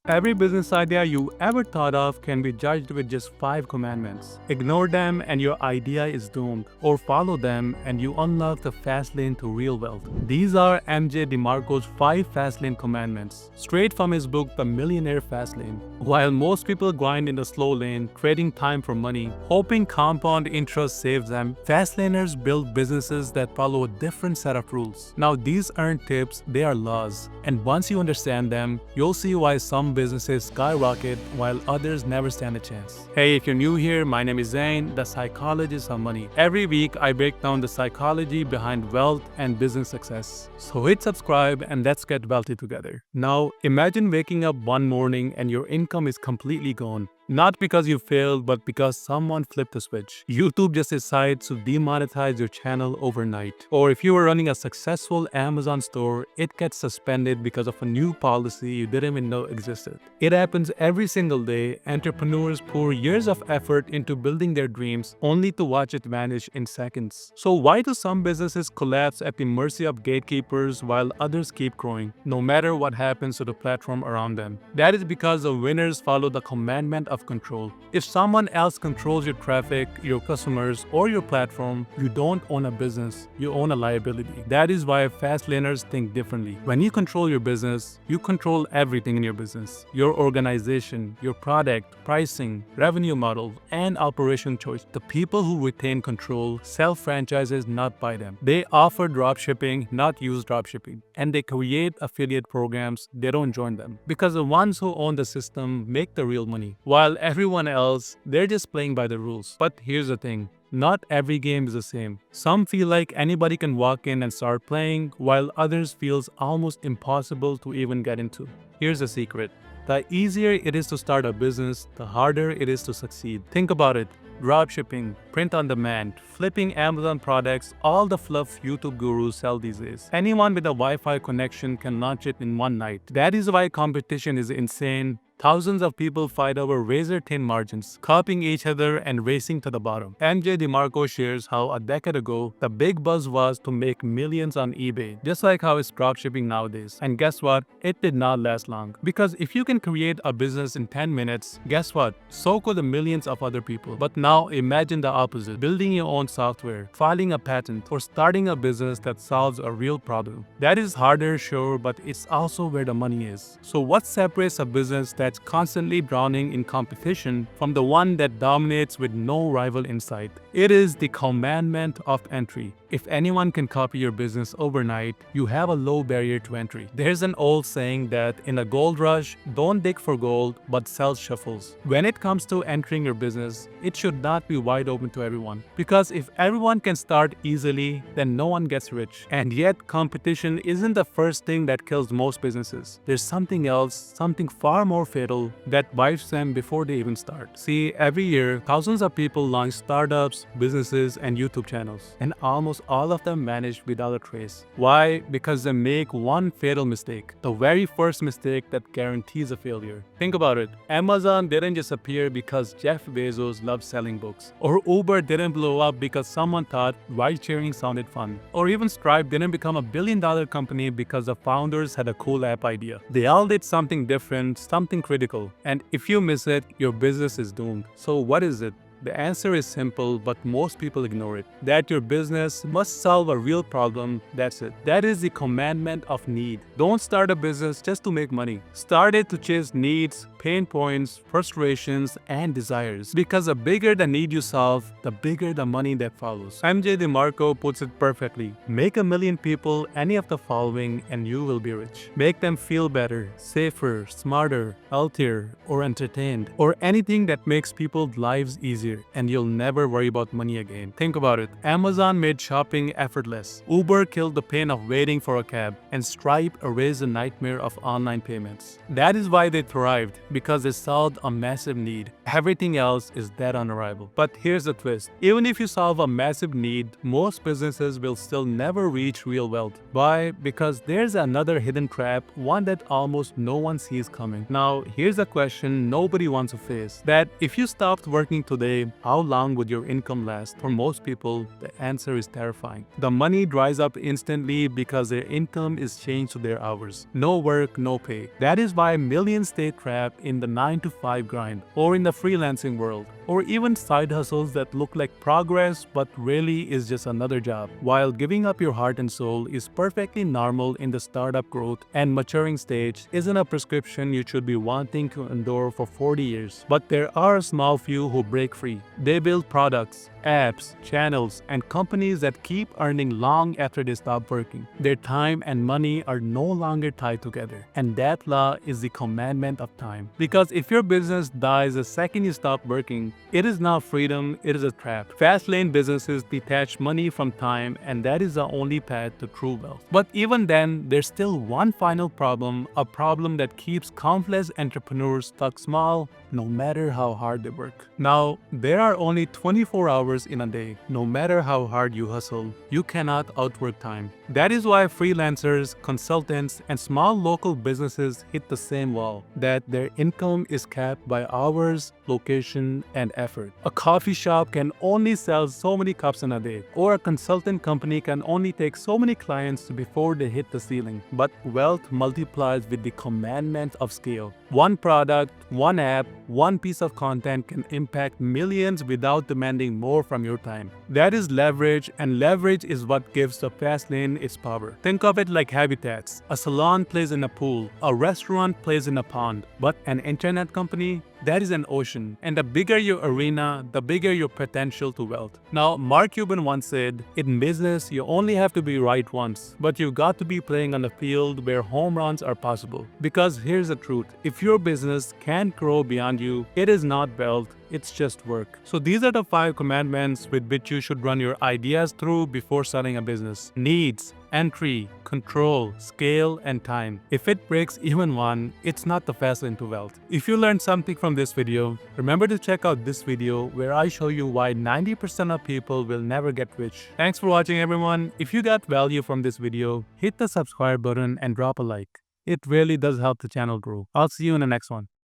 Every business idea you ever thought of can be judged with just 5 commandments. Ignore them and your idea is doomed, or follow them and you unlock the fast lane to real wealth. These are MJ DeMarco's 5 Fastlane Commandments, straight from his book The Millionaire Fastlane. While most people grind in the slow lane, trading time for money, hoping compound interest saves them, fastlaners build businesses that follow a different set of rules. Now these aren't tips, they are laws. And once you understand them, you'll see why some businesses skyrocket while others never stand a chance. Hey, if you're new here, my name is Zain, the psychologist of money. Every week, I break down the psychology behind wealth and business success. So hit subscribe and let's get wealthy together. Now, imagine waking up one morning and your income is completely gone. Not because you failed, but because someone flipped a switch. YouTube just decides to demonetize your channel overnight. Or if you were running a successful Amazon store, it gets suspended because of a new policy you didn't even know existed. It happens every single day. Entrepreneurs pour years of effort into building their dreams only to watch it vanish in seconds. So why do some businesses collapse at the mercy of gatekeepers while others keep growing, no matter what happens to the platform around them? That is because the winners follow the commandment of control. If someone else controls your traffic, your customers, or your platform, you don't own a business, you own a liability. That is why fastlaners think differently. When you control your business, you control everything in your business. Your organization, your product, pricing, revenue model, and operation choice. The people who retain control sell franchises, not buy them. They offer dropshipping, not use dropshipping. And they create affiliate programs, they don't join them. Because the ones who own the system make the real money. While everyone else, they're just playing by the rules. But here's the thing. Not every game is the same. Some feel like anybody can walk in and start playing, while others feels almost impossible to even get into. Here's the secret. The easier it is to start a business, the harder it is to succeed. Think about it. Dropshipping, print on demand, flipping Amazon products, all the fluff YouTube gurus sell these days. Anyone with a Wi-Fi connection can launch it in one night. That is why competition is insane. Thousands of people fight over razor-thin margins, copying each other and racing to the bottom. MJ DeMarco shares how a decade ago, the big buzz was to make millions on eBay, just like how it's dropshipping nowadays. And guess what? It did not last long. Because if you can create a business in 10 minutes, guess what? So could the millions of other people. But now imagine the opposite. Building your own software, filing a patent, or starting a business that solves a real problem. That is harder, sure, but it's also where the money is. So what separates a business that's constantly drowning in competition from the one that dominates with no rival in sight? It is the commandment of entry. If anyone can copy your business overnight, you have a low barrier to entry. There's an old saying that in a gold rush, don't dig for gold, but sell shuffles. When it comes to entering your business, it should not be wide open to everyone. Because if everyone can start easily, then no one gets rich. And yet, competition isn't the first thing that kills most businesses. There's something else, something far more fatal, that wipes them before they even start. See, every year, thousands of people launch startups, businesses, and YouTube channels. And almost all of them vanish without a trace. Why? Because they make one fatal mistake. The very first mistake that guarantees a failure. Think about it. Amazon didn't just appear because Jeff Bezos loved selling books. Or Uber didn't blow up because someone thought ride-sharing sounded fun. Or even Stripe didn't become a billion-dollar company because the founders had a cool app idea. They all did something different, something critical. And if you miss it, your business is doomed. So what is it? The answer is simple, but most people ignore it. That your business must solve a real problem, that's it. That is the commandment of need. Don't start a business just to make money. Start it to chase needs, pain points, frustrations, and desires. Because the bigger the need you solve, the bigger the money that follows. MJ DeMarco puts it perfectly. Make 1 million people any of the following and you will be rich. Make them feel better, safer, smarter, healthier, or entertained, or anything that makes people's lives easier. And you'll never worry about money again. Think about it. Amazon made shopping effortless. Uber killed the pain of waiting for a cab. And Stripe erased the nightmare of online payments. That is why they thrived, because they solved a massive need. Everything else is dead on arrival. But here's the twist. Even if you solve a massive need, most businesses will still never reach real wealth. Why? Because there's another hidden trap, one that almost no one sees coming. Now, here's a question nobody wants to face. That if you stopped working today, say, how long would your income last? For most people, the answer is terrifying. The money dries up instantly because their income is changed to their hours. No work, no pay. That is why millions stay trapped in the 9 to 5 grind, or in the freelancing world, or even side hustles that look like progress but really is just another job. While giving up your heart and soul is perfectly normal in the startup growth and maturing stage, isn't a prescription you should be wanting to endure for 40 years. But there are a small few who break free. They build products, apps, channels, and companies that keep earning long after they stop working. Their time and money are no longer tied together. And that law is the commandment of time. Because if your business dies the second you stop working, it is not freedom, it is a trap. Fastlane businesses detach money from time, and that is the only path to true wealth. But even then, there's still one final problem, a problem that keeps countless entrepreneurs stuck small, no matter how hard they work. Now, there are only 24 hours in a day. No matter how hard you hustle, you cannot outwork time. That is why freelancers, consultants, and small local businesses hit the same wall, that their income is capped by hours, location, and effort. A coffee shop can only sell so many cups in a day, or a consultant company can only take so many clients before they hit the ceiling. But wealth multiplies with the commandment of scale. One product, one app, one piece of content can impact millions without demanding more from your time. That is leverage, and leverage is what gives the fast lane its power. Think of it like habitats. A salon plays in a pool, a restaurant plays in a pond, but an internet company, that is an ocean. And the bigger your arena, the bigger your potential to wealth. Now, Mark Cuban once said, in business, you only have to be right once, but you got to be playing on a field where home runs are possible. Because here's the truth, if your business can't grow beyond you, it is not wealth, it's just work. So these are the 5 commandments with which you should run your ideas through before starting a business. Needs, entry, control, scale, and time. If it breaks even one, it's not the fast lane to wealth. If you learned something from this video, remember to check out this video where I show you why 90% of people will never get rich. Thanks for watching, everyone. If you got value from this video, hit the subscribe button and drop a like. It really does help the channel grow. I'll see you in the next one.